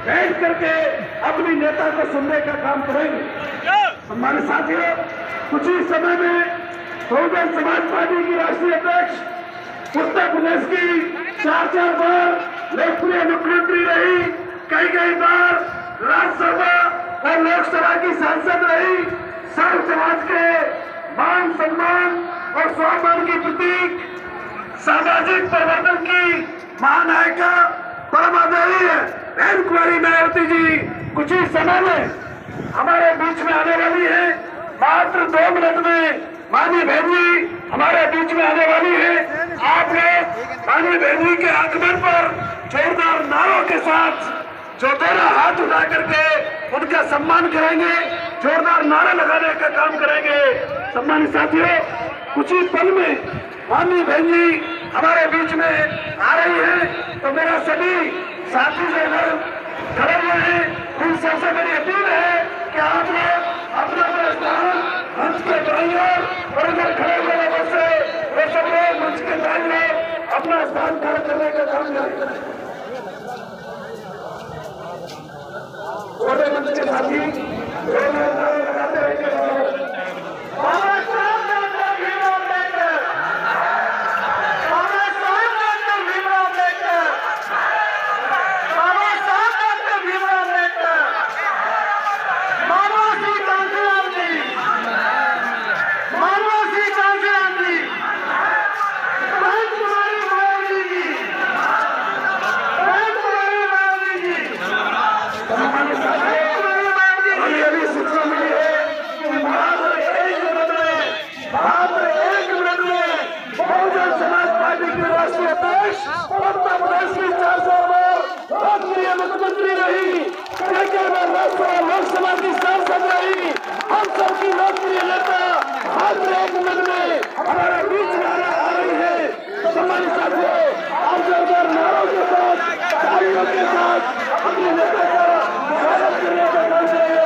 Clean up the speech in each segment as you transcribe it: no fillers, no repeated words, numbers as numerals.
बैठ करके अपनी नेता को सुनने का काम करेंगे। हमारे साथियों, कुछ ही समय में बहुजन समाज पार्टी की राष्ट्रीय अध्यक्ष उत्तर प्रदेश की 4 बार लोकप्रिय मुख्यमंत्री रही, कई बार राज्यसभा और लोकसभा की सांसद रही, सर्व समाज के मान सम्मान और स्वाभिमान की प्रतीक, सामाजिक परिवर्तन की महानायिका परमा देवी है बहन कुमारी मायावती जी कुछ ही समय में हमारे बीच में आने वाली है। मात्र 2 मिनट में माननीय बहन जी हमारे बीच में आने वाली है। आप लोग माननीय बहन जी के आगमन पर जोरदार नारों के साथ जो दोनों हाथ उठा करके उनका सम्मान करेंगे, जोरदार नारे लगाने का काम करेंगे। सम्मानित साथियों, कुछ ही पल में माननीय बहन जी हमारे बीच में आ रही है, तो मेरा सभी साथी जो इधर खड़े हुए हैं उन सबसे मेरी अपील है कि आप लोग अपना स्थान मंच के दाईं ओर और इधर खड़े हुए लोगों से वे सब लोग मंच के दाईं ओर अपना स्थान खड़ा करने का काम करें। छोटे मंच के साथी लगाते रहेंगे। मुख्यमंत्री रही, लोकसभा की सांसद रही, हम सबकी लोकप्रिय नेता मात्र 1 मिनट में हमारे बीच में आ रही है। सम्मानित साथियों, आप जोरदार नारों के साथ तालियों के साथ अपने नेता का स्वागत करने का काम करेंगे।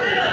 है।